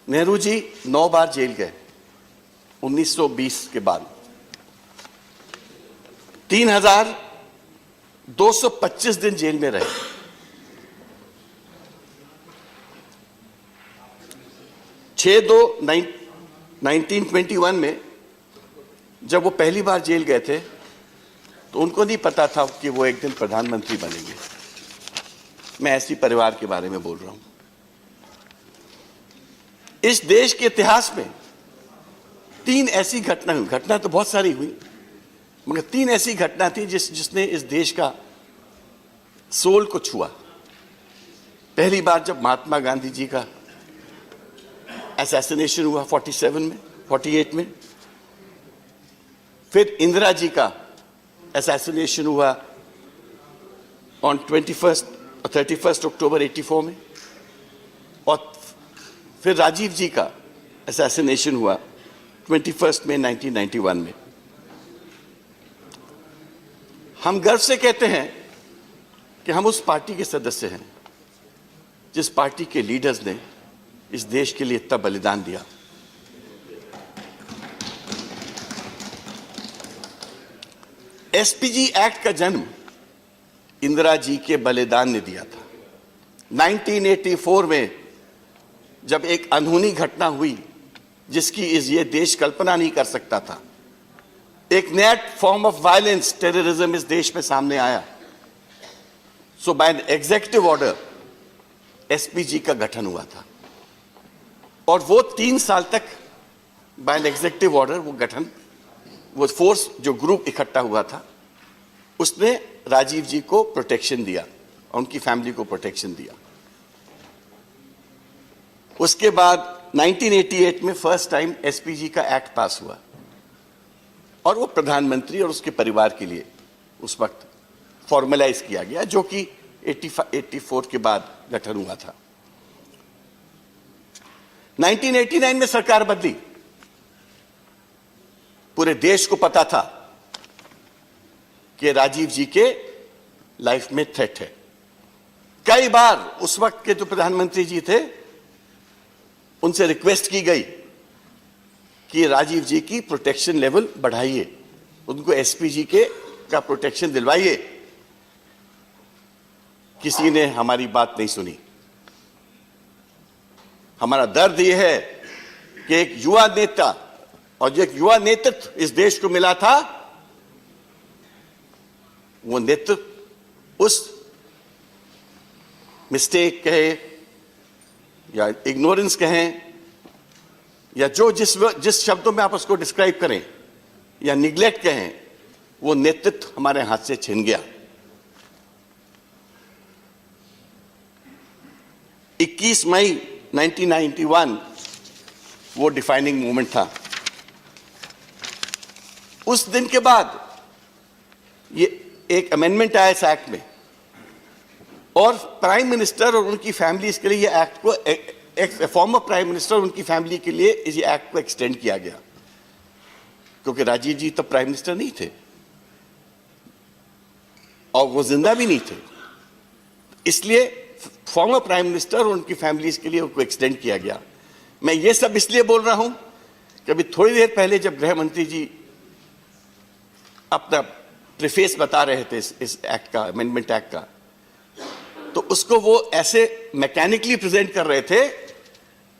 नेहरू जी 9 बार jail गए 1920 के बाद। 3225 दिन जेल में रहे। छह दो 1921 में जब वो पहली बार जेल गए थे तो उनको नहीं पता था कि वो एक दिन प्रधानमंत्री बनेंगे। मैं ऐसी परिवार के बारे में बोल रहा हूं। इस देश के इतिहास में 3 ऐसी घटना तो बहुत सारी हुई, मगर 3 ऐसी घटना थी जिसने इस देश का सोल को छुआ। पहली बार जब महात्मा गांधी जी का असैसिनेशन हुआ 48 में। फिर इंदिरा जी का असैसिनेशन हुआ ऑन 31 अक्टूबर 84 में। और फिर राजीव जी का असैसिनेशन हुआ 21 मई 1991 में। हम गर्व से कहते हैं कि हम उस पार्टी के सदस्य हैं जिस पार्टी के लीडर्स ने इस देश के लिए इतना बलिदान दिया। एसपीजी एक्ट का जन्म इंदिरा जी के बलिदान ने दिया था। 1984 में जब एक अनहोनी घटना हुई जिसकी ये देश कल्पना नहीं कर सकता था, एक नया फॉर्म ऑफ वायलेंस, टेररिज्म इस देश में सामने आया। So by an executive order SPG का गठन हुआ था और वो 3 साल तक बाय एन एग्जीक्यूटिव ऑर्डर वो फोर्स, जो ग्रुप इकट्ठा हुआ था, उसने राजीव जी को प्रोटेक्शन दिया और उनकी फैमिली को प्रोटेक्शन दिया। उसके बाद 1988 में फर्स्ट टाइम एसपीजी का एक्ट पास हुआ और वो प्रधानमंत्री और उसके परिवार के लिए उस वक्त फॉर्मलाइज किया गया, जो कि 84 के बाद गठन हुआ था। 1989 में सरकार बदली। पूरे देश को पता था कि राजीव जी के लाइफ में थ्रेट है। कई बार उस वक्त के जो प्रधानमंत्री जी थे उनसे रिक्वेस्ट की गई कि राजीव जी की प्रोटेक्शन लेवल बढ़ाइए, उनको एसपीजी का प्रोटेक्शन दिलवाइए। किसी ने हमारी बात नहीं सुनी। हमारा दर्द यह है कि एक युवा नेता और जो एक युवा नेतृत्व इस देश को मिला था, वो नेतृत्व उस मिस्टेक कहे या इग्नोरेंस कहें या जिस शब्दों में आप उसको डिस्क्राइब करें या निग्लेक्ट कहें, वो नेतृत्व हमारे हाथ से छिन गया। 21 मई 1991 वो डिफाइनिंग मोमेंट था। उस दिन के बाद ये एक अमेंडमेंट आया इस एक्ट में और प्राइम मिनिस्टर और उनकी फैमिलीज के लिए ये एक्ट को एक फॉर्मर प्राइम मिनिस्टर और उनकी फैमिली के लिए इस एक्ट को एक्सटेंड किया गया, क्योंकि राजीव जी तब प्राइम मिनिस्टर नहीं थे और वो जिंदा भी नहीं थे। इसलिए फॉर्मर प्राइम मिनिस्टर और उनकी फैमिलीज के लिए उसको एक्सटेंड किया गया। मैं ये सब इसलिए बोल रहा हूं कि अभी थोड़ी देर पहले जब गृह मंत्री जी अपना प्रीफेस बता रहे थे इस एक्ट का, अमेंडमेंट एक्ट का, तो उसको वो ऐसे मैकेनिकली प्रेजेंट कर रहे थे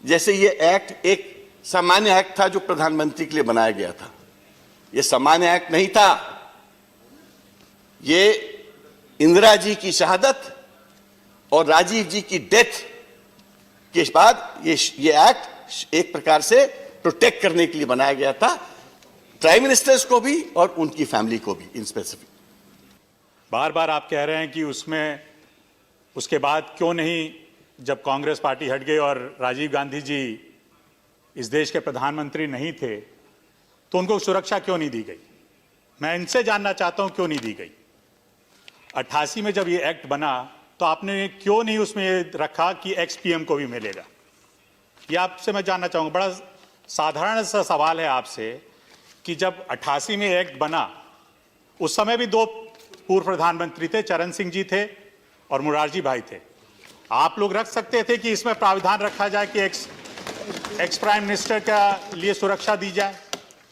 जैसे ये एक्ट एक सामान्य एक्ट था जो प्रधानमंत्री के लिए बनाया गया था। ये सामान्य एक्ट नहीं था। ये इंदिरा जी की शहादत और राजीव जी की डेथ के बाद ये एक्ट एक प्रकार से प्रोटेक्ट करने के लिए बनाया गया था, प्राइम मिनिस्टर्स को भी और उनकी फैमिली को भी इन स्पेसिफिक। बार बार आप कह रहे हैं कि उसके बाद क्यों नहीं, जब कांग्रेस पार्टी हट गई और राजीव गांधी जी इस देश के प्रधानमंत्री नहीं थे तो उनको सुरक्षा क्यों नहीं दी गई। मैं इनसे जानना चाहता हूं क्यों नहीं दी गई। 88 में जब ये एक्ट बना तो आपने क्यों नहीं उसमें ये रखा कि एक्स-पीएम को भी मिलेगा। ये आपसे मैं जानना चाहूंगा। बड़ा साधारण सा सवाल है आपसे कि जब 88 में एक्ट बना उस समय भी 2 पूर्व प्रधानमंत्री थे, चरण सिंह जी थे और मुरारजी भाई थे। आप लोग रख सकते थे कि इसमें प्राविधान रखा जाए कि एक्स प्राइम मिनिस्टर का लिए सुरक्षा दी जाए,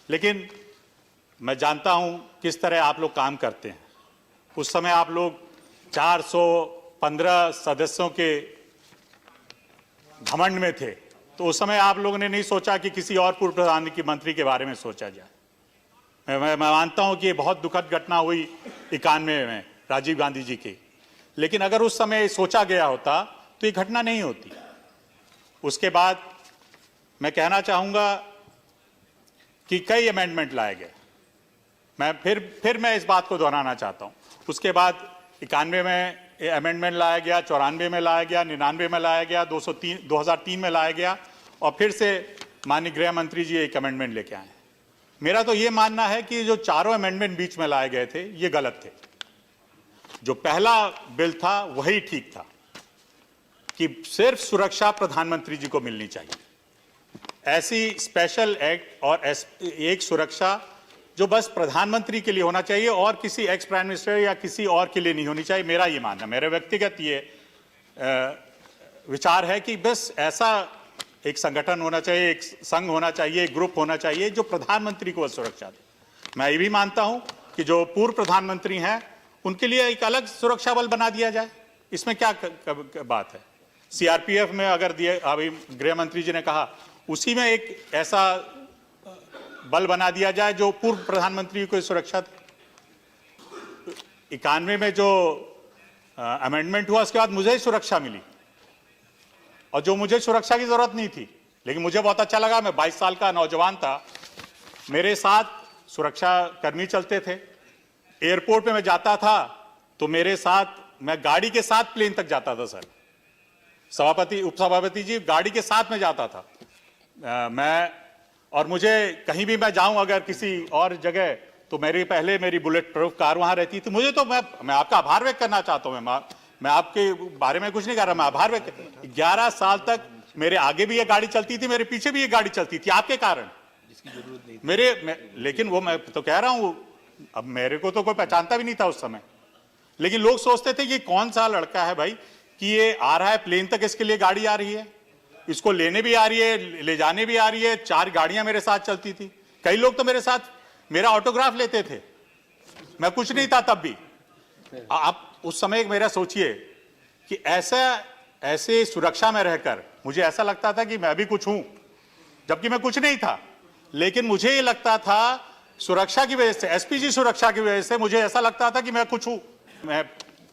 लेकिन मैं जानता हूं किस तरह आप लोग काम करते हैं। उस समय आप लोग 415 सदस्यों के घमंड में थे, तो उस समय आप लोगों ने नहीं सोचा कि किसी और पूर्व प्रधानमंत्री के बारे में सोचा जाए। मैं मानता हूं कि ये बहुत दुखद घटना हुई 91 में राजीव गांधी जी की, लेकिन अगर उस समय सोचा गया होता तो ये घटना नहीं होती। उसके बाद मैं कहना चाहूंगा कि कई अमेंडमेंट लाए गए। मैं फिर मैं इस बात को दोहराना चाहता हूं। उसके बाद 91 में अमेंडमेंट लाया गया, 94 में लाया गया, 99 में लाया गया, 2003 में लाया गया, और फिर से माननीय गृह मंत्री जी एक अमेंडमेंट लेके आए। मेरा तो ये मानना है कि जो चारों अमेंडमेंट बीच में लाए गए थे ये गलत थे। जो पहला बिल था वही ठीक था कि सिर्फ सुरक्षा प्रधानमंत्री जी को मिलनी चाहिए। ऐसी स्पेशल एक्ट और एक सुरक्षा जो बस प्रधानमंत्री के लिए होना चाहिए और किसी एक्स प्राइम मिनिस्टर या किसी और के लिए नहीं होनी चाहिए। मेरा ये मानना, मेरा व्यक्तिगत ये विचार है कि बस ऐसा एक संगठन होना चाहिए, एक संघ होना चाहिए, एक ग्रुप होना चाहिए जो प्रधानमंत्री को सुरक्षा दे। मैं ये भी मानता हूं कि जो पूर्व प्रधानमंत्री हैं उनके लिए एक अलग सुरक्षा बल बना दिया जाए। इसमें क्या बात है? सीआरपीएफ में अगर दिए, अभी गृह मंत्री जी ने कहा, उसी में एक ऐसा बल बना दिया जाए जो पूर्व प्रधानमंत्री को सुरक्षा दे। 91 में जो अमेंडमेंट हुआ उसके बाद मुझे ही सुरक्षा मिली, और जो मुझे सुरक्षा की जरूरत नहीं थी, लेकिन मुझे बहुत अच्छा लगा। मैं 22 साल का नौजवान था, मेरे साथ सुरक्षा कर्मी चलते थे। एयरपोर्ट पे मैं जाता था तो मेरे साथ, मैं गाड़ी के साथ प्लेन तक जाता था सर। सभापति, उपसभापति जी, गाड़ी के साथ में जाता था और मुझे कहीं भी मैं जाऊं अगर किसी और जगह, तो मेरी बुलेट प्रूफ कार वहां रहती थी। मुझे तो मैं आपका आभार व्यक्त करना चाहता हूं। मैं आपके बारे में कुछ नहीं कर रहा, मैं आभार व्यक्त। 11 साल तक मेरे आगे भी ये गाड़ी चलती थी, मेरे पीछे भी ये गाड़ी चलती थी, आपके कारण, जिसकी जरूरत नहीं थी। लेकिन वो मैं तो कह रहा हूं, अब मेरे को तो कोई पहचानता भी नहीं था उस समय, लेकिन लोग सोचते थे ये कौन सा लड़का है भाई कि ये आ रहा है प्लेन तक, इसके लिए गाड़ी आ रही है, इसको लेने भी आ रही है, ले जाने भी आ रही है। 4 गाड़ियां मेरे साथ चलती थी। कई लोग तो मेरे साथ मेरा ऑटोग्राफ लेते थे, मैं कुछ नहीं था तब भी। आप उस समय मेरा सोचिए कि ऐसे सुरक्षा में रहकर मुझे ऐसा लगता था कि मैं भी कुछ हूं, जबकि मैं कुछ नहीं था। लेकिन मुझे ये लगता था सुरक्षा की वजह से, एसपीजी सुरक्षा की वजह से मुझे ऐसा लगता था कि मैं कुछ हूं। मैं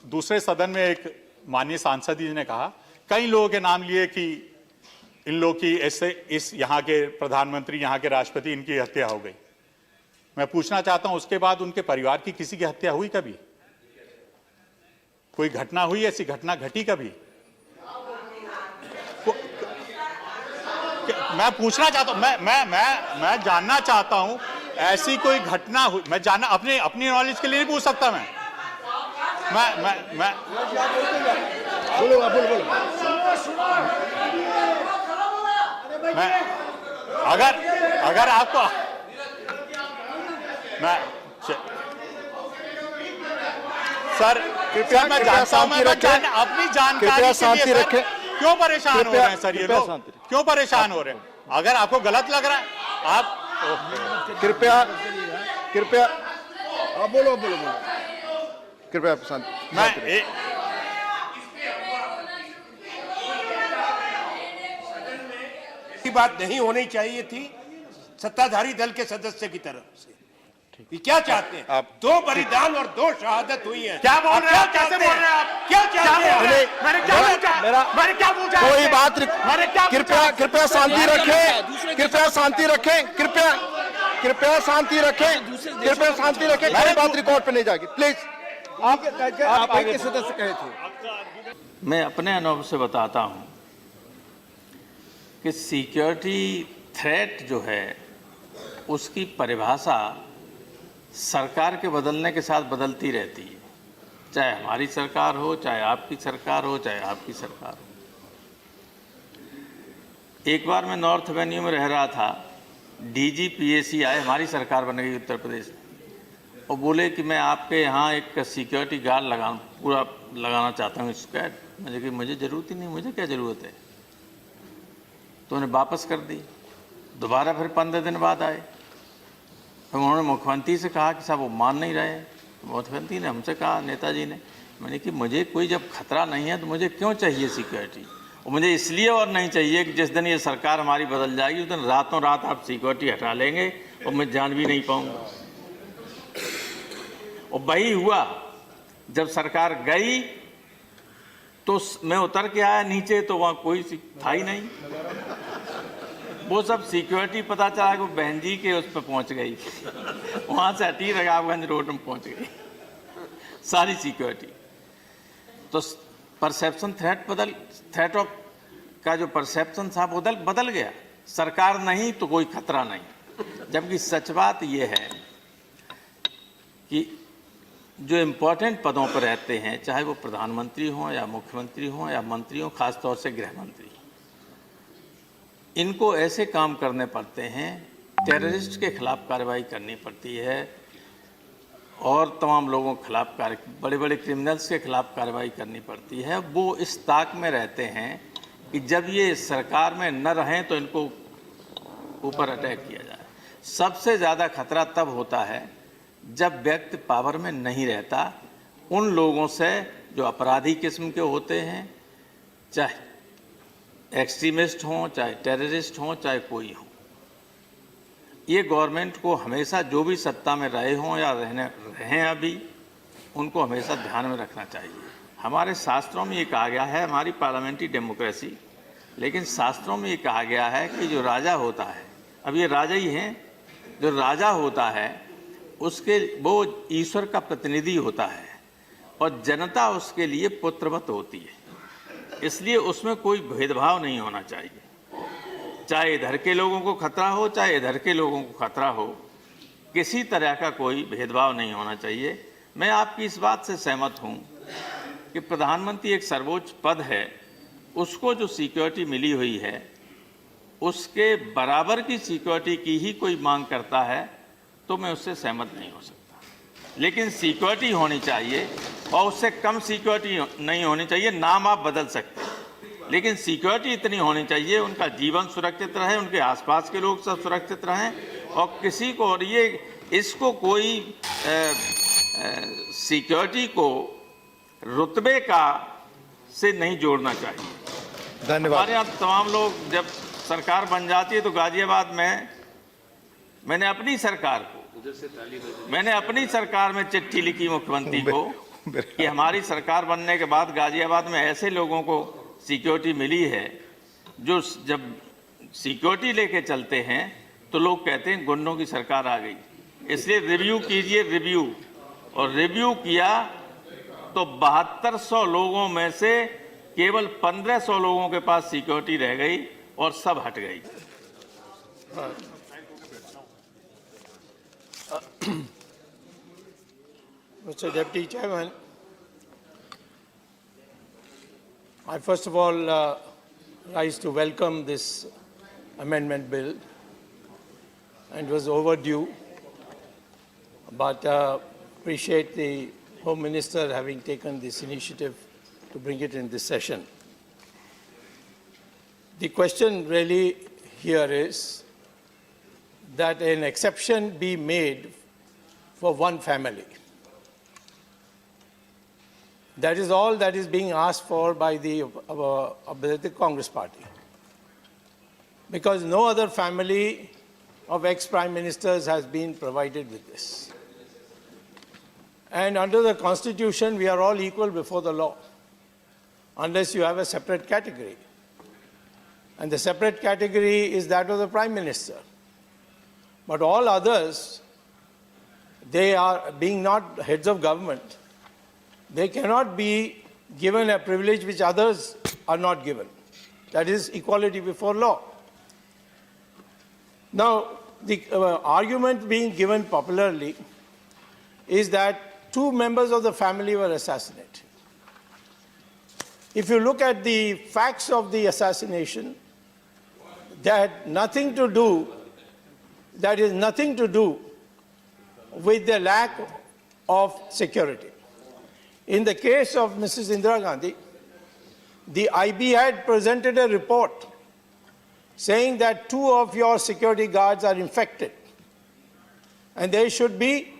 दूसरे सदन में एक माननीय सांसद जी ने कहा, कई लोगों के नाम लिए कि इन लोग की ऐसे, इस यहाँ के प्रधानमंत्री, यहाँ के राष्ट्रपति, इनकी हत्या हो गई। मैं पूछना चाहता हूं उसके बाद उनके परिवार की किसी की हत्या हुई कभी? कोई घटना हुई, ऐसी घटना घटी कभी? मैं पूछना चाहता हूं, मैं जानना चाहता हूं ऐसी कोई घटना हुई? मैं जानना, अपनी नॉलेज के लिए नहीं पूछ सकता मैं बोलो मैं अगर आपको सर, कृपया मैं जानता हूं, मैं अपनी जानकारी के लिए सर, क्यों परेशान हो रहे हैं सर? ये लोग क्यों परेशान हो रहे हैं? अगर आपको गलत लग रहा है आप कृपया बोलो कृपया शांति। की बात नहीं होनी चाहिए थी सत्ताधारी दल के सदस्य की तरफ से। ये क्या चाहते हैं? आप 2 बलिदान और 2 शहादत हुई है। क्या बोल रहे हैं? कैसे बोल रहे हैं आप? क्या चाहते हैं? मैंने क्या पूछा? कोई बात, कृपया शांति रखें, कृपया शांति रखें, कृपया शांति रखें। मेरी बात रिकॉर्ड पे नहीं जाएगी, प्लीज। आप आगे सदस्य कहे थे। मैं अपने अनुभव से बताता हूं कि सिक्योरिटी थ्रेट जो है उसकी परिभाषा सरकार के बदलने के साथ बदलती रहती है, चाहे हमारी सरकार हो, चाहे आपकी सरकार हो, चाहे आपकी सरकार हो। एक बार मैं नॉर्थ एवेन्यू में रह रहा था, डीजीपीएसी आए, हमारी सरकार बन गई उत्तर प्रदेश में, और बोले कि मैं आपके यहाँ एक सिक्योरिटी गार्ड लगाना चाहता हूँ, स्क्वाड। मुझे ज़रूरत ही नहीं, मुझे क्या ज़रूरत है? तो उन्हें वापस कर दी। दोबारा फिर 15 दिन बाद आए, फिर उन्होंने मुख्यमंत्री से कहा कि साहब वो मान नहीं रहे। मुख्यमंत्री ने हमसे कहा, नेताजी ने, मैंने कि मुझे कोई जब खतरा नहीं है तो मुझे क्यों चाहिए सिक्योरिटी, और मुझे इसलिए और नहीं चाहिए कि जिस दिन ये सरकार हमारी बदल जाएगी उस दिन रातों रात आप सिक्योरिटी हटा लेंगे और मैं जान भी नहीं पाऊंगा। और वही हुआ, जब सरकार गई तो मैं उतर के आया नीचे तो वहाँ कोई था ही नहीं। वो सब सिक्योरिटी पता चला कि वो बहन जी के उस पर पहुँच गई, वहाँ से हटी रघावगंज रोड में पहुँच गई सारी सिक्योरिटी। तो परसेप्शन थ्रेट ऑफ का जो परसेप्शन था बदल गया। सरकार नहीं तो कोई खतरा नहीं। जबकि सच बात यह है कि जो इम्पोर्टेंट पदों पर रहते हैं, चाहे वो प्रधानमंत्री हों या मुख्यमंत्री हों या मंत्री हों, खासतौर से गृह मंत्री, इनको ऐसे काम करने पड़ते हैं, टेररिस्ट के खिलाफ कार्रवाई करनी पड़ती है और तमाम लोगों के खिलाफ बड़े बड़े क्रिमिनल्स के खिलाफ कार्रवाई करनी पड़ती है। वो इस ताक में रहते हैं कि जब ये सरकार में न रहें तो इनको ऊपर अटैक किया जाए। सबसे ज़्यादा खतरा तब होता है जब व्यक्ति पावर में नहीं रहता, उन लोगों से जो अपराधी किस्म के होते हैं, चाहे एक्सट्रीमिस्ट हों, चाहे टेररिस्ट हों, चाहे कोई हो। ये गवर्नमेंट को हमेशा, जो भी सत्ता में रहे हों या रहें अभी, उनको हमेशा ध्यान में रखना चाहिए। हमारे शास्त्रों में ये कहा गया है, हमारी पार्लियामेंट्री डेमोक्रेसी, लेकिन शास्त्रों में ये कहा गया है कि जो राजा होता है, अब ये राजा ही हैं, जो राजा होता है उसके वो ईश्वर का प्रतिनिधि होता है और जनता उसके लिए पुत्रवत होती है। इसलिए उसमें कोई भेदभाव नहीं होना चाहिए, चाहे इधर के लोगों को खतरा हो चाहे इधर के लोगों को खतरा हो, किसी तरह का कोई भेदभाव नहीं होना चाहिए। मैं आपकी इस बात से सहमत हूँ कि प्रधानमंत्री एक सर्वोच्च पद है, उसको जो सिक्योरिटी मिली हुई है उसके बराबर की सिक्योरिटी की ही कोई मांग करता है तो मैं उससे सहमत नहीं हो सकता। लेकिन सिक्योरिटी होनी चाहिए और उससे कम सिक्योरिटी नहीं होनी चाहिए। नाम आप बदल सकते हैं, लेकिन सिक्योरिटी इतनी होनी चाहिए उनका जीवन सुरक्षित रहे, उनके आसपास के लोग सब सुरक्षित रहें और किसी को, और ये इसको कोई सिक्योरिटी को रुतबे का से नहीं जोड़ना चाहिए। धन्यवाद। हमारे यहाँ तमाम लोग, जब सरकार बन जाती है तो गाजियाबाद में मैंने अपनी सरकार में चिट्ठी लिखी मुख्यमंत्री को कि हमारी सरकार बनने के बाद गाजियाबाद में ऐसे लोगों को सिक्योरिटी मिली है जो जब सिक्योरिटी लेके चलते हैं तो लोग कहते हैं गुंडों की सरकार आ गई। इसलिए रिव्यू कीजिए, रिव्यू। और रिव्यू किया तो 7200 लोगों में से केवल 1500 लोगों के पास सिक्योरिटी रह गई और सब हट गई। Mr. Deputy Chairman, I first of all rise to welcome this amendment bill, and it was overdue, but appreciate the Home Minister having taken this initiative to bring it in this session. The question really here is that an exception be made for one family. That is all that is being asked for by the Congress party. Because no other family of ex-prime ministers has been provided with this. And under the Constitution, we are all equal before the law, unless you have a separate category. And the separate category is that of the Prime Minister. But all others, they are, being not heads of government, they cannot be given a privilege which others are not given. That is equality before law. Now, the argument being given popularly is that 2 members of the family were assassinated. If you look at the facts of the assassination, that is nothing to do with the lack of security. In the case of Mrs. Indira Gandhi, the IB had presented a report saying that 2 of your security guards are infected and they should be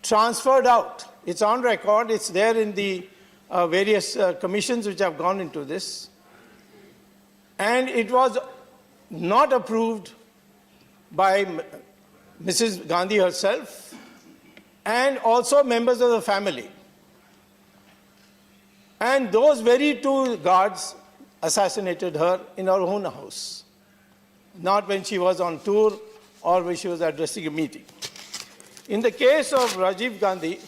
transferred out. It's on record, it's there in the various commissions which have gone into this. And it was not approved by Mrs. Gandhi herself and also members of the family. And those very 2 guards assassinated her in her own house, not when she was on tour or when she was addressing a meeting. In the case of Rajiv Gandhi,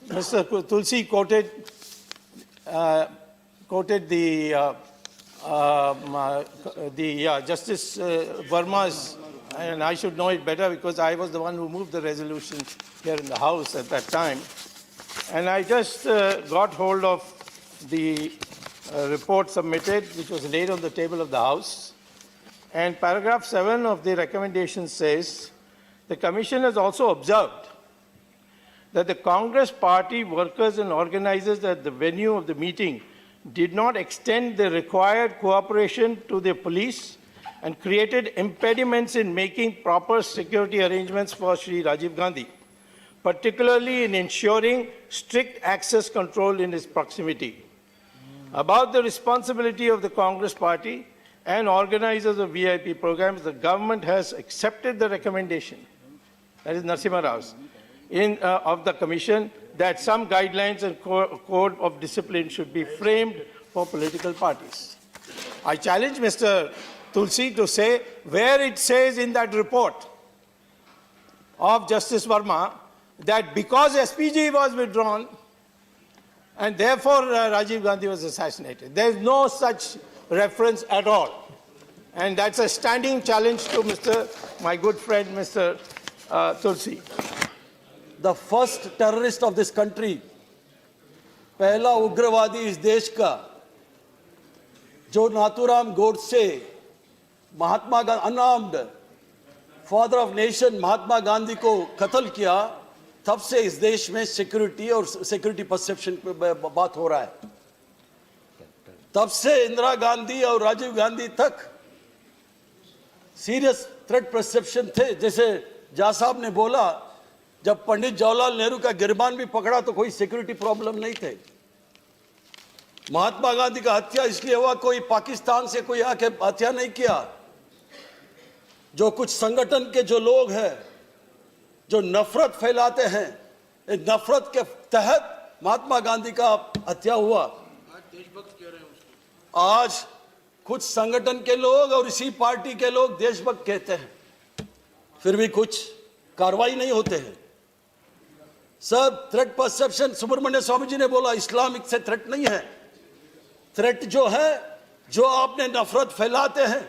Mr. Tulsi quoted the Justice Verma's, and I should know it better because I was the one who moved the resolution here in the House at that time. And I just got hold of the report submitted, which was laid on the table of the House. And paragraph 7 of the recommendation says, the Commission has also observed that the Congress party workers and organizers at the venue of the meeting did not extend the required cooperation to the police and created impediments in making proper security arrangements for Shri Rajiv Gandhi, particularly in ensuring strict access control in his proximity. About the responsibility of the Congress party and organizers of VIP programs, the government has accepted the recommendation, that is Narasimha Rao's, of the Commission, that some guidelines and code of discipline should be framed for political parties. I challenge Mr. Tulsi to say where it says in that report of Justice Verma that because SPG was withdrawn and therefore Rajiv Gandhi was assassinated. There is no such reference at all. And that's a standing challenge to my good friend, Mr. Tulsi. The first terrorist of this country, पहला उग्रवादी इस देश का, जो Nathuram Godse, Mahatma Gandhi, unarmed father of nation Mahatma Gandhi को कत्ल किया, तब से इस देश में सिक्योरिटी और सिक्योरिटी परसेप्शन पे बात हो रहा है. तब से इंदिरा गांधी और राजीव गांधी तक सीरियस थ्रेट परसेप्शन थे. जैसे जा साहब ने बोला, जब पंडित जवाहरलाल नेहरू का गिरबान भी पकड़ा तो कोई सिक्योरिटी प्रॉब्लम नहीं थे. महात्मा गांधी का हत्या इसलिए हुआ, कोई पाकिस्तान से कोई आके हत्या नहीं किया. जो कुछ संगठन के जो लोग हैं जो नफरत फैलाते हैं, इस नफरत के तहत महात्मा गांधी का हत्या हुआ. आज कुछ संगठन के लोग और इसी पार्टी के लोग देशभक्त कहते हैं, फिर भी कुछ कार्रवाई नहीं होते हैं. Sir, threat perception, Subramanya Swami ji ने बोला इस्लामिक से थ्रेट नहीं है. थ्रेट जो है, जो आपने नफरत फैलाते हैं,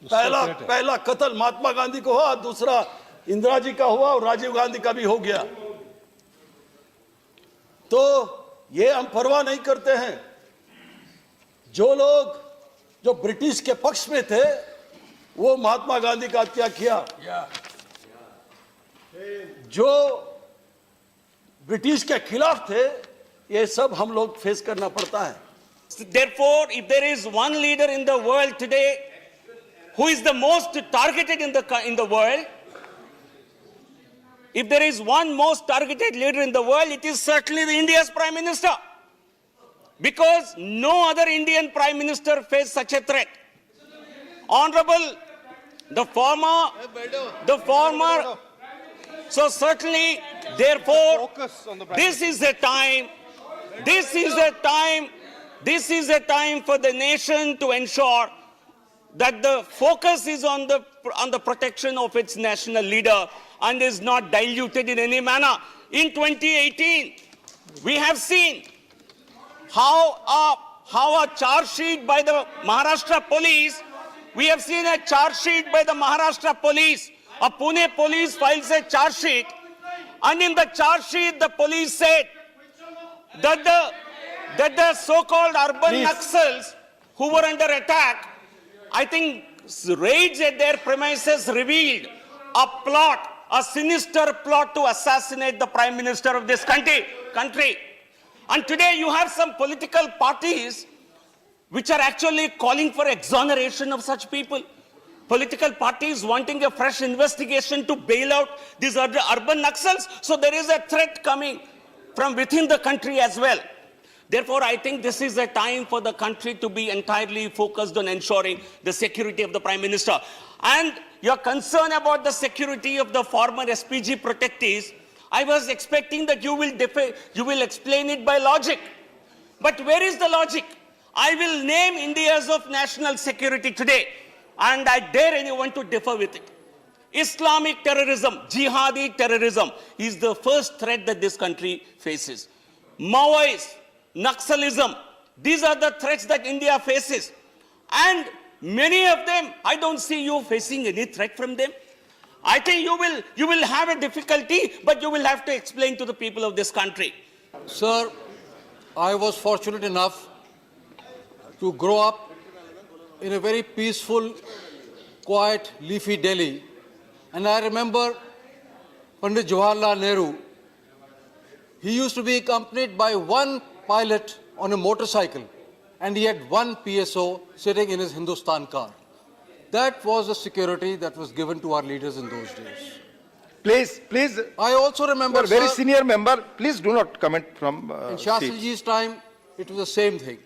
पहला कत्ल महात्मा गांधी को हुआ, दूसरा इंदिरा जी का हुआ और राजीव गांधी का भी हो गया. तो ये हम परवाह नहीं करते हैं. जो लोग जो ब्रिटिश के पक्ष में थे वो महात्मा गांधी का हत्या किया. जो ब्रिटिश के खिलाफ थे, ये सब हम लोग फेस करना पड़ता है. Therefore, if there is one leader in the world today who is the most targeted in the world, if there is one most targeted leader in the world, it is certainly the India's Prime Minister. Because no other Indian Prime Minister faced such a threat. Honorable, the former, so certainly, therefore, this is a time for the nation to ensure that the focus is on the protection of its national leader and is not diluted in any manner. In 2018, we have seen how a charge sheet by the Maharashtra police, we have seen a charge sheet by the Maharashtra police. A Pune police files a charge sheet, and in the charge sheet, the police said that the so-called urban Naxals who were under attack, I think raids at their premises revealed a plot, a sinister plot to assassinate the Prime Minister of this country. And today you have some political parties which are actually calling for exoneration of such people. Political parties wanting a fresh investigation to bail out these urban Naxals. So there is a threat coming from within the country as well. Therefore, I think this is a time for the country to be entirely focused on ensuring the security of the Prime Minister. And your concern about the security of the former SPG protectees, I was expecting that you will explain it by logic. But where is the logic? I will name India's of national security today, and I dare anyone to differ with it. Islamic terrorism, jihadi terrorism is the first threat that this country faces. Maoist, Naxalism, these are the threats that India faces. And many of them, I don't see you facing any threat from them. I think you will have a difficulty, but you will have to explain to the people of this country. Sir, I was fortunate enough to grow up in a very peaceful, quiet, leafy Delhi. And I remember Pandit Jawaharlal Nehru. He used to be accompanied by one pilot on a motorcycle, and he had one PSO sitting in his Hindustan car. That was the security that was given to our leaders in those days. Please. I also remember, Very sir, senior member. Please do not comment from. in seat. Shastriji's time, it was the same thing.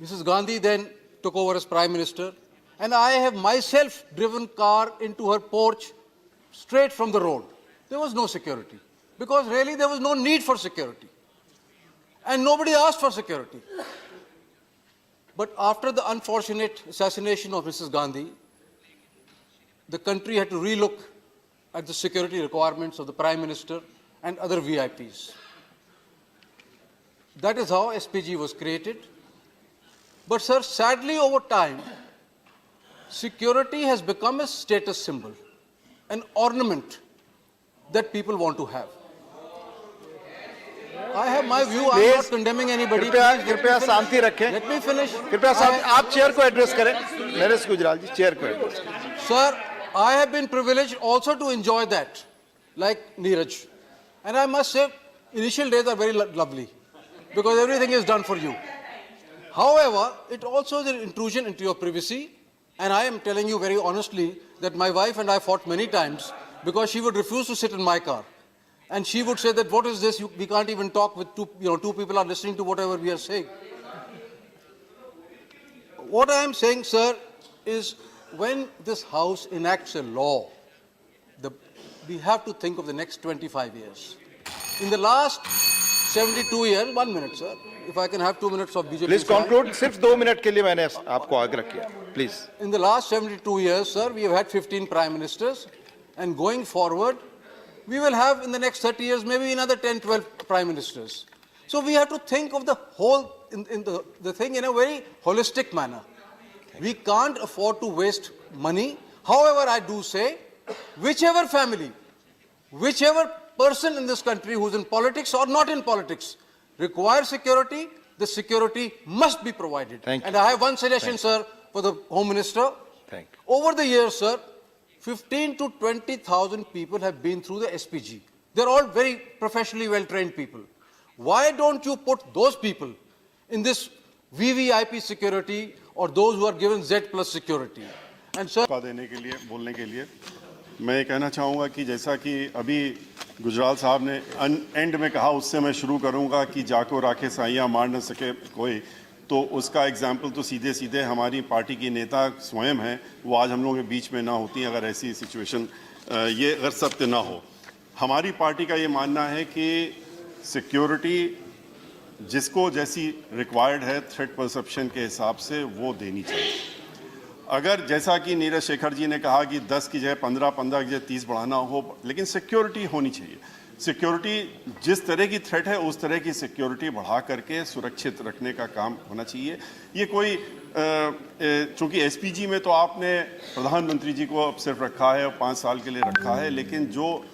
Mrs. Gandhi then took over as Prime Minister, and I have myself driven car into her porch straight from the road. There was no security, because really there was no need for security. And nobody asked for security. But after the unfortunate assassination of Mrs. Gandhi, the country had to relook at the security requirements of the Prime Minister and other VIPs. That is how SPG was created. But sir, sadly over time, security has become a status symbol, an ornament that people want to have. I have my view. I'm not condemning anybody. कृपया शांति रखें. Let me finish. कृपया शांति. आप chair को address करें. नरेश गुजराल जी, chair को address करें. Sir, I have been privileged also to enjoy that, like Neeraj. And I must say, initial days are very lovely, because everything is done for you. However, it also is an intrusion into your privacy, and I am telling you very honestly that my wife and I fought many times because she would refuse to sit in my car. And she would say that, what is this? We can't even talk with two people are listening to whatever we are saying. What I am saying, sir, is when this House enacts a law, we have to think of the next 25 years. In the last 72 years, 1 minute, sir, if I can have 2 minutes of BJP. Please conclude. सिर्फ 2 minute के लिए मैंने आपको आग्रह किया. Please. In the last 72 years, sir, we have had 15 prime ministers, and going forward, we will have in the next 30 years maybe another 10, 12 prime ministers. So we have to think of the whole, the thing in a very holistic manner. We can't afford to waste money. However, I do say, whichever family, whichever person in this country who's in politics or not in politics requires security, the security must be provided. Thank you. And I have one suggestion, sir, for the Home Minister. Thank you. Over the years, sir, 15 to 20,000 people have been through the SPG. They're all very professionally well-trained people. Why don't you put those people in this VVIP security or those who are given Z plus security? And sir, देने के लिए बोलने के लिए मैं ये कहना चाहूँगा कि जैसा कि अभी गुजराल साहब ने एंड में कहा, उससे मैं शुरू करूँगा कि जाको राखे साइयाँ मार न सके कोई, तो उसका एग्जाम्पल तो सीधे सीधे हमारी पार्टी की नेता स्वयं हैं. वो आज हम लोगों के बीच में ना होती अगर ऐसी सिचुएशन, ये अगर सत्य ना हो. हमारी पार्टी का ये मानना है कि सिक्योरिटी जिसको जैसी रिक्वायर्ड है थ्रेट परसेप्शन के हिसाब से वो देनी चाहिए. अगर जैसा कि नीरज शेखर जी ने कहा कि 10 की जगह 15, 15 की जगह 30 बढ़ाना हो, लेकिन सिक्योरिटी होनी चाहिए. सिक्योरिटी जिस तरह की थ्रेट है उस तरह की सिक्योरिटी बढ़ा करके सुरक्षित रखने का काम होना चाहिए. ये कोई चूंकि एसपीजी में तो आपने प्रधानमंत्री जी को अब सिर्फ रखा है और 5 साल के लिए रखा है, लेकिन जो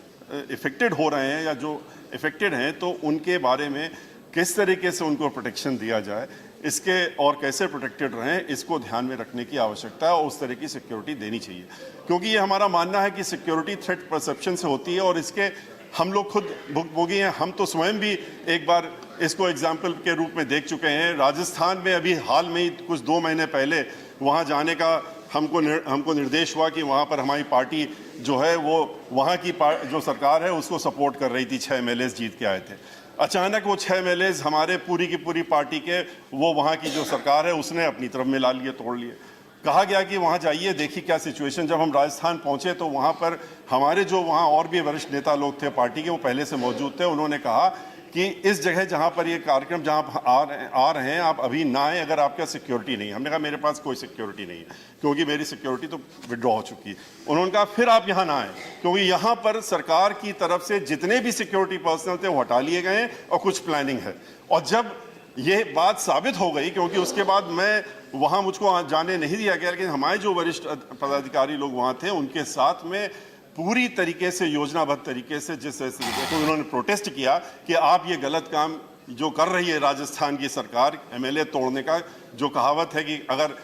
इफेक्टेड हो रहे हैं या जो इफेक्टेड हैं तो उनके बारे में किस तरीके से उनको प्रोटेक्शन दिया जाए, इसके और कैसे प्रोटेक्टेड रहें, इसको ध्यान में रखने की आवश्यकता है और उस तरह की सिक्योरिटी देनी चाहिए. क्योंकि ये हमारा मानना है कि सिक्योरिटी थ्रेट परसेप्शन से होती है और इसके हम लोग खुद भुगतभोगी हैं. हम तो स्वयं भी एक बार इसको एग्जाम्पल के रूप में देख चुके हैं। राजस्थान में अभी हाल में ही कुछ 2 महीने पहले वहाँ जाने का हमको निर्देश हुआ कि वहाँ पर हमारी पार्टी जो है वो वहाँ की जो सरकार है उसको सपोर्ट कर रही थी। 6 MLAs जीत के आए थे। अचानक वो 6 MLAs हमारे पूरी की पूरी पार्टी के वो वहाँ की जो सरकार है उसने अपनी तरफ मिला लिए, तोड़ लिए। कहा गया कि वहाँ जाइए, देखिए क्या सिचुएशन। जब हम राजस्थान पहुँचे तो वहाँ पर हमारे जो वहाँ और भी वरिष्ठ नेता लोग थे पार्टी के, वो पहले से मौजूद थे। उन्होंने कहा कि इस जगह जहाँ पर ये कार्यक्रम जहाँ आ रहे हैं आप अभी ना आए अगर आपका सिक्योरिटी नहीं है। हमने कहा मेरे पास कोई सिक्योरिटी नहीं है क्योंकि मेरी सिक्योरिटी तो विड्रॉ हो चुकी है। उन्होंने कहा फिर आप यहाँ ना आए क्योंकि यहाँ पर सरकार की तरफ से जितने भी सिक्योरिटी पर्सनल थे वो हटा लिए गए हैं और कुछ प्लानिंग है। और जब ये बात साबित हो गई, क्योंकि उसके बाद मैं वहाँ मुझको जाने नहीं दिया गया, लेकिन हमारे जो वरिष्ठ पदाधिकारी लोग वहाँ थे उनके साथ में पूरी तरीके से योजनाबद्ध तरीके से जिस तरीके से उन्होंने प्रोटेस्ट किया कि आप ये गलत काम जो कर रही है राजस्थान की सरकार, MLA तोड़ने का, जो कहावत है कि अगर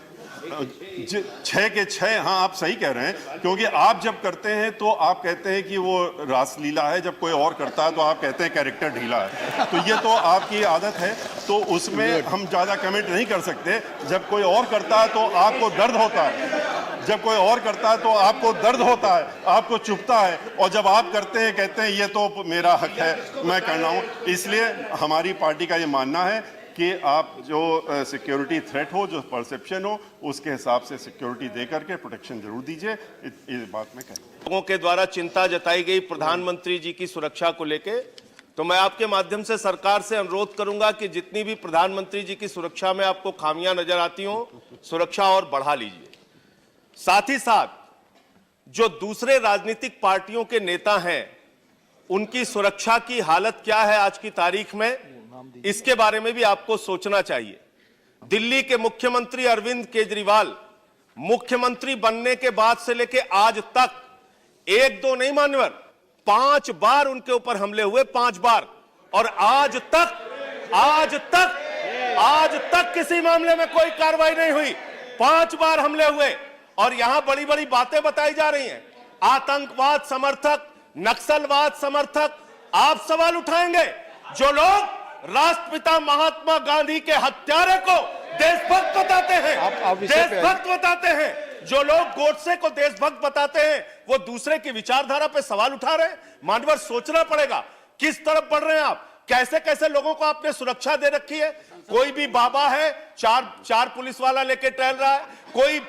6 के 6, हाँ आप सही कह रहे हैं, क्योंकि आप जब करते हैं तो आप कहते हैं कि वो रासलीला है, जब कोई और करता है तो आप कहते हैं कैरेक्टर ढीला है। तो ये तो आपकी आदत है, तो उसमें हम ज़्यादा कमेंट नहीं कर सकते। जब कोई और करता है तो आपको दर्द होता है, जब कोई और करता है तो आपको दर्द होता है, आपको चुभता है, और जब आप करते हैं कहते हैं ये तो मेरा हक है, मैं करना हूँ। इसलिए हमारी पार्टी का ये मानना है कि आप जो सिक्योरिटी थ्रेट हो, जो परसेप्शन हो, उसके हिसाब से सिक्योरिटी दे करके प्रोटेक्शन जरूर दीजिए। इस बात में कहें। लोगों के द्वारा चिंता जताई गई प्रधानमंत्री जी की सुरक्षा को लेके, तो मैं आपके माध्यम से सरकार से अनुरोध करूंगा कि जितनी भी प्रधानमंत्री जी की सुरक्षा में आपको खामियां नजर आती हो, सुरक्षा और बढ़ा लीजिए। साथ ही साथ जो दूसरे राजनीतिक पार्टियों के नेता हैं उनकी सुरक्षा की हालत क्या है आज की तारीख में, इसके बारे में भी आपको सोचना चाहिए। दिल्ली के मुख्यमंत्री अरविंद केजरीवाल मुख्यमंत्री बनने के बाद से लेकर आज तक 1-2 नहीं मान्यवर 5 बार उनके ऊपर हमले हुए, 5 बार, और आज तक किसी मामले में कोई कार्रवाई नहीं हुई। 5 बार हमले हुए और यहां बड़ी बड़ी बातें बताई जा रही हैं। आतंकवाद समर्थक, नक्सलवाद समर्थक, आप सवाल उठाएंगे? जो लोग राष्ट्रपिता महात्मा गांधी के हत्यारे को देशभक्त बताते हैं, देशभक्त बताते हैं, जो लोग गोडसे को देशभक्त बताते हैं, वो दूसरे की विचारधारा पे सवाल उठा रहे हैं। मानवर सोचना पड़ेगा किस तरफ बढ़ रहे हैं आप। कैसे कैसे लोगों को आपने सुरक्षा दे रखी है। कोई भी बाबा है, चार पुलिस वाला लेके टहल रहा है, कोई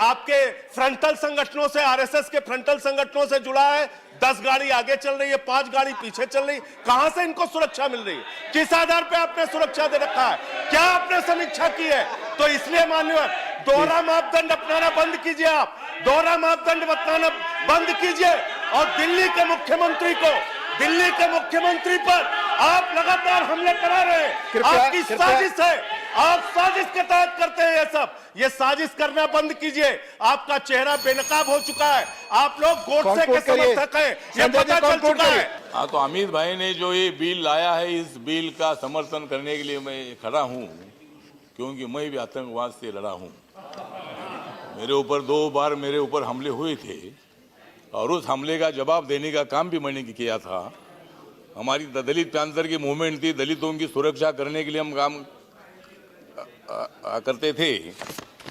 आपके फ्रंटल संगठनों से, आरएसएस के फ्रंटल संगठनों से जुड़ा है। 10 गाड़ी आगे चल रही है, 5 गाड़ी पीछे चल रही है। कहां से इनको सुरक्षा मिल रही है? किस आधार पे आपने सुरक्षा दे रखा है? क्या आपने समीक्षा की है? तो इसलिए माननीय दोहरा मापदंड अपनाना बंद कीजिए। आप दोहरा मापदंड अपनाना बंद कीजिए और दिल्ली के मुख्यमंत्री पर आप लगातार हमले करा रहे हैं। आपकी साजिश है, आप साजिश के तहत करते हैं ये सब। ये साजिश करना बंद कीजिए। आपका चेहरा बेनकाब हो चुका है। आप लोग गोडसे के समर्थक हैं, ये पता चल चुका है। हाँ, तो अमित भाई ने जो ये बिल लाया है, इस बिल का समर्थन करने के लिए मैं खड़ा हूँ, क्योंकि मैं भी आतंकवाद से लड़ा हूँ। मेरे ऊपर 2 बार मेरे ऊपर हमले हुए थे और उस हमले का जवाब देने का काम भी मैंने किया था। हमारी दलित पैंथर की मूवमेंट थी, दलितों की सुरक्षा करने के लिए हम काम करते थे।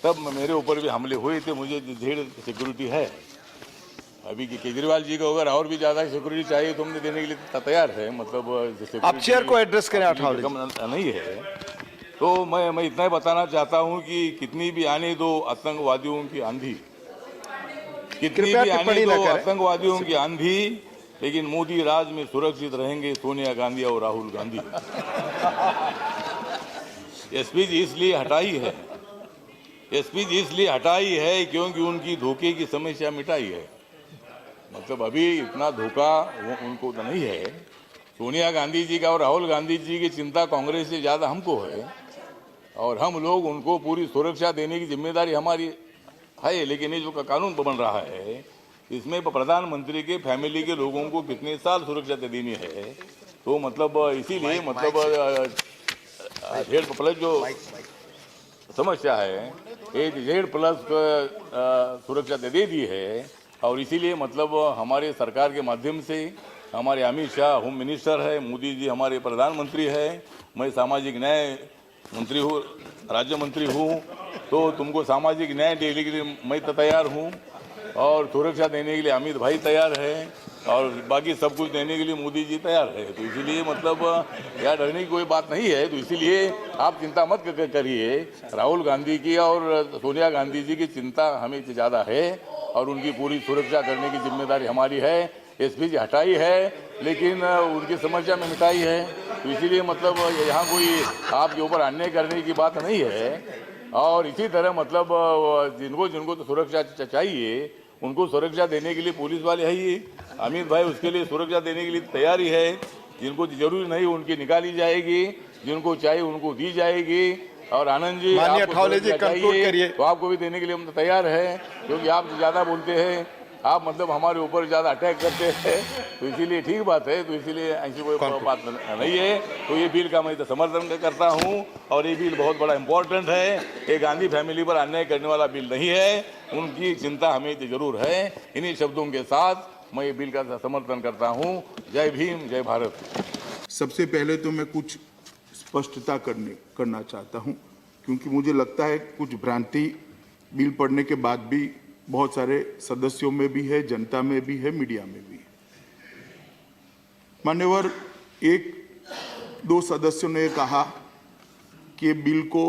तब मेरे ऊपर भी हमले हुए थे। मुझे ढेर सिक्योरिटी है। अभी केजरीवाल जी को अगर और भी ज्यादा सिक्योरिटी चाहिए तो हमने देने के लिए तैयार है। मतलब आप चेयर को एड्रेस करें, नहीं है तो मैं इतना ही बताना चाहता हूं कि कितनी भी आने दो आतंकवादियों की आंधी, कितनी भी आने दो आतंकवादियों की आंधी, लेकिन मोदी राज में सुरक्षित रहेंगे सोनिया गांधी और राहुल गांधी। एसपीजी इसलिए हटाई है क्योंकि उनकी धोखे की समस्या मिटाई है। मतलब अभी इतना धोखा उनको तो नहीं है। सोनिया गांधी जी का और राहुल गांधी जी की चिंता कांग्रेस से ज्यादा हमको है और हम लोग उनको पूरी सुरक्षा देने की जिम्मेदारी हमारी है। लेकिन ये जो कानून बन रहा है इसमें प्रधानमंत्री के फैमिली के लोगों को कितने साल सुरक्षा देनी है, तो मतलब इसीलिए मतलब Z+ जो समस्या है ये Z+ सुरक्षा दे दी है। और इसीलिए मतलब हमारे सरकार के माध्यम से हमारे अमित शाह होम मिनिस्टर है, मोदी जी हमारे प्रधानमंत्री है, मैं सामाजिक न्याय मंत्री हूँ, राज्य मंत्री हूँ, तो तुमको सामाजिक न्याय देने के लिए मैं तो तैयार हूँ और सुरक्षा देने के लिए अमित भाई तैयार है और बाकी सब कुछ देने के लिए मोदी जी तैयार है। तो इसीलिए मतलब यार डरने की कोई बात नहीं है। तो इसीलिए आप चिंता मत करिए। राहुल गांधी की और सोनिया गांधी जी की चिंता हमें ज़्यादा है और उनकी पूरी सुरक्षा करने की जिम्मेदारी हमारी है। एसपी जी हटाई है लेकिन उनकी समस्या में मिटाई है। तो इसीलिए मतलब यहाँ कोई आपके ऊपर अन्याय करने की बात नहीं है। और इसी तरह मतलब जिनको तो सुरक्षा चाहिए उनको सुरक्षा देने के लिए पुलिस वाले है ही। अमित भाई उसके लिए सुरक्षा देने के लिए तैयारी है। जिनको जरूरी नहीं उनकी निकाली जाएगी, जिनको चाहिए उनको दी जाएगी। और आनंद जी तो आपको भी देने के लिए हम तो तैयार है, क्योंकि आप ज़्यादा बोलते हैं, आप मतलब हमारे ऊपर ज़्यादा अटैक करते हैं, तो इसीलिए ठीक बात है। तो इसीलिए ऐसी कोई बात नहीं है। तो ये बिल का मैं तो समर्थन करता हूँ और ये बिल बहुत बड़ा इम्पोर्टेंट है। ये गांधी फैमिली पर अन्याय करने वाला बिल नहीं है, उनकी चिंता हमें जरूर है। इन्हीं शब्दों के साथ मैं ये बिल का समर्थन करता हूँ। जय भीम, जय भारत। सबसे पहले तो मैं कुछ स्पष्टता करना चाहता हूँ, क्योंकि मुझे लगता है कुछ भ्रांति बिल पढ़ने के बाद भी बहुत सारे सदस्यों में भी है, जनता में भी है, मीडिया में भी है। मान्यवर, एक दो सदस्यों ने कहा कि बिल को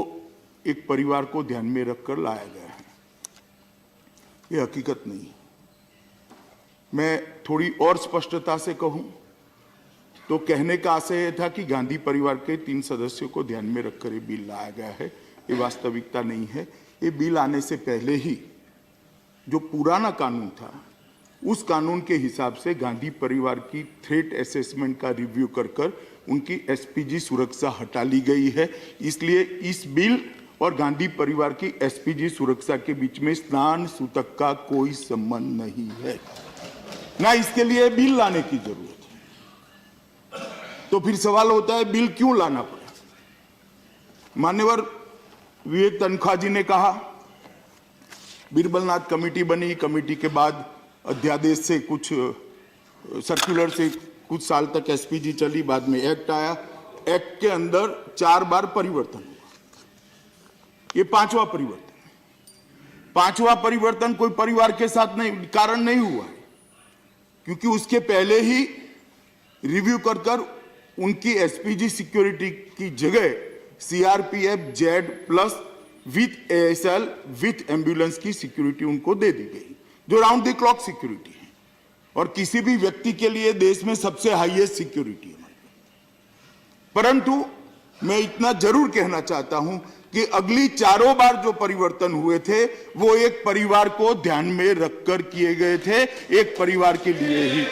एक परिवार को ध्यान में रखकर लाया गया है। ये हकीकत नहीं है। मैं थोड़ी और स्पष्टता से कहूं तो कहने का आशय यह था कि गांधी परिवार के 3 सदस्यों को ध्यान में रखकर ये बिल लाया गया है। ये वास्तविकता नहीं है। ये बिल आने से पहले ही जो पुराना कानून था, उस कानून के हिसाब से गांधी परिवार की थ्रेट असेसमेंट का रिव्यू कर उनकी एसपीजी सुरक्षा हटा ली गई है। इसलिए इस बिल और गांधी परिवार की एसपीजी सुरक्षा के बीच में स्नान सूतक का कोई संबंध नहीं है, ना इसके लिए बिल लाने की जरूरत है। तो फिर सवाल होता है बिल क्यों लाना पड़ा। मान्यवर विवेक तनखा जी ने कहा बिरबलनाथ कमेटी बनी, कमेटी के बाद अध्यादेश से कुछ सर्कुलर से कुछ साल तक एसपीजी चली, बाद में एक्ट आया। एक्ट के अंदर 4 बार परिवर्तन हुआ। ये 5वां परिवर्तन। 5वां परिवर्तन कोई परिवार के साथ नहीं कारण नहीं हुआ है, क्योंकि उसके पहले ही रिव्यू कर उनकी एसपीजी सिक्योरिटी की जगह CRPF Z plus with ASL with ambulance की सिक्योरिटी उनको दे दी गई, जो राउंड द क्लॉक सिक्योरिटी है और किसी भी व्यक्ति के लिए देश में सबसे हाईएस्ट सिक्योरिटी है। परंतु मैं इतना जरूर कहना चाहता हूं कि अगली 4 बार जो परिवर्तन हुए थे वो एक परिवार को ध्यान में रखकर किए गए थे, एक परिवार के लिए ही।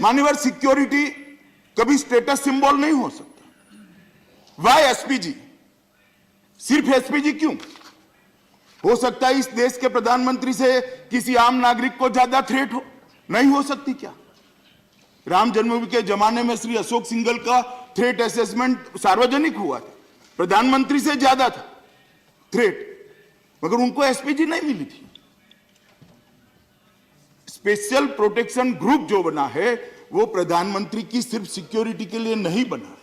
मान्यवर, सिक्योरिटी कभी स्टेटस सिंबल नहीं हो सकता। Y SPG? सिर्फ एसपीजी क्यों? हो सकता है इस देश के प्रधानमंत्री से किसी आम नागरिक को ज्यादा थ्रेट हो, नहीं हो सकती क्या? राम जन्मभूमि के जमाने में श्री अशोक सिंघल का थ्रेट असेसमेंट सार्वजनिक हुआ था, प्रधानमंत्री से ज्यादा था थ्रेट, मगर उनको एसपीजी नहीं मिली थी। स्पेशल प्रोटेक्शन ग्रुप जो बना है वो प्रधानमंत्री की सिर्फ सिक्योरिटी के लिए नहीं बना,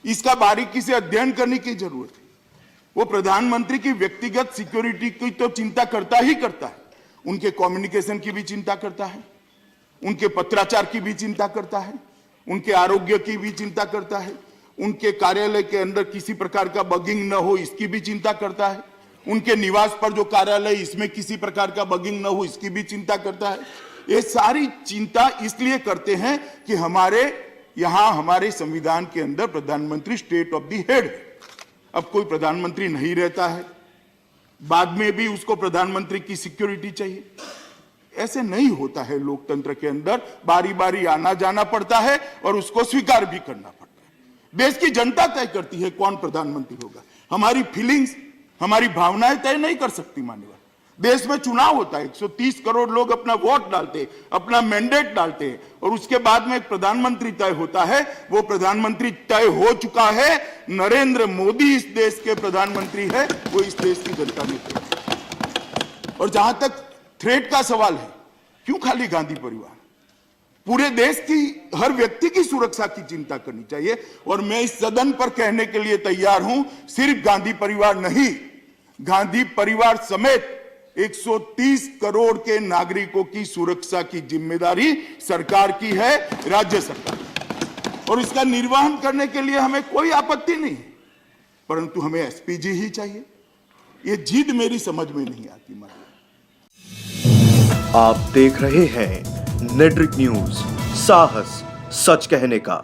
इसका बारीकी से अध्ययन करने की जरूरत है। वो प्रधानमंत्री की व्यक्तिगत सिक्योरिटी की तो चिंता करता ही करता है, उनके कम्युनिकेशन की भी चिंता करता है, उनके पत्राचार की भी चिंता करता है, उनके आरोग्य की भी चिंता करता है, उनके कार्यालय के अंदर किसी प्रकार का बगिंग न हो इसकी भी चिंता करता है, उनके निवास पर जो कार्यालय इसमें किसी प्रकार का बगिंग न हो इसकी भी चिंता करता है। ये सारी चिंता इसलिए करते हैं कि हमारे यहां हमारे संविधान के अंदर प्रधानमंत्री स्टेट ऑफ द हेड है। अब कोई प्रधानमंत्री नहीं रहता है, बाद में भी उसको प्रधानमंत्री की सिक्योरिटी चाहिए। ऐसे नहीं होता है। लोकतंत्र के अंदर बारी बारी आना जाना पड़ता है और उसको स्वीकार भी करना पड़ता है। देश की जनता तय करती है कौन प्रधानमंत्री होगा। हमारी फीलिंग्स, हमारी भावनाएं तय नहीं कर सकती। मान्यवर, देश में चुनाव होता है, 130 करोड़ लोग अपना वोट डालते हैं, अपना मैंडेट डालते हैं और उसके बाद में एक प्रधानमंत्री तय होता है। वो प्रधानमंत्री तय हो चुका है। नरेंद्र मोदी इस देश के प्रधानमंत्री है, वो इस देश की जनता ने तय। और जहां तक थ्रेट का सवाल है, क्यों खाली गांधी परिवार? पूरे देश की हर व्यक्ति की सुरक्षा की चिंता करनी चाहिए। और मैं इस सदन पर कहने के लिए तैयार हूं, सिर्फ गांधी परिवार नहीं, गांधी परिवार समेत 130 करोड़ के नागरिकों की सुरक्षा की जिम्मेदारी सरकार की है, राज्य सरकार की। और इसका निर्वहन करने के लिए हमें कोई आपत्ति नहीं, परंतु हमें एसपीजी ही चाहिए। ये जिद मेरी समझ में नहीं आती। आप देख रहे हैं नेट्रिक न्यूज, साहस सच कहने का।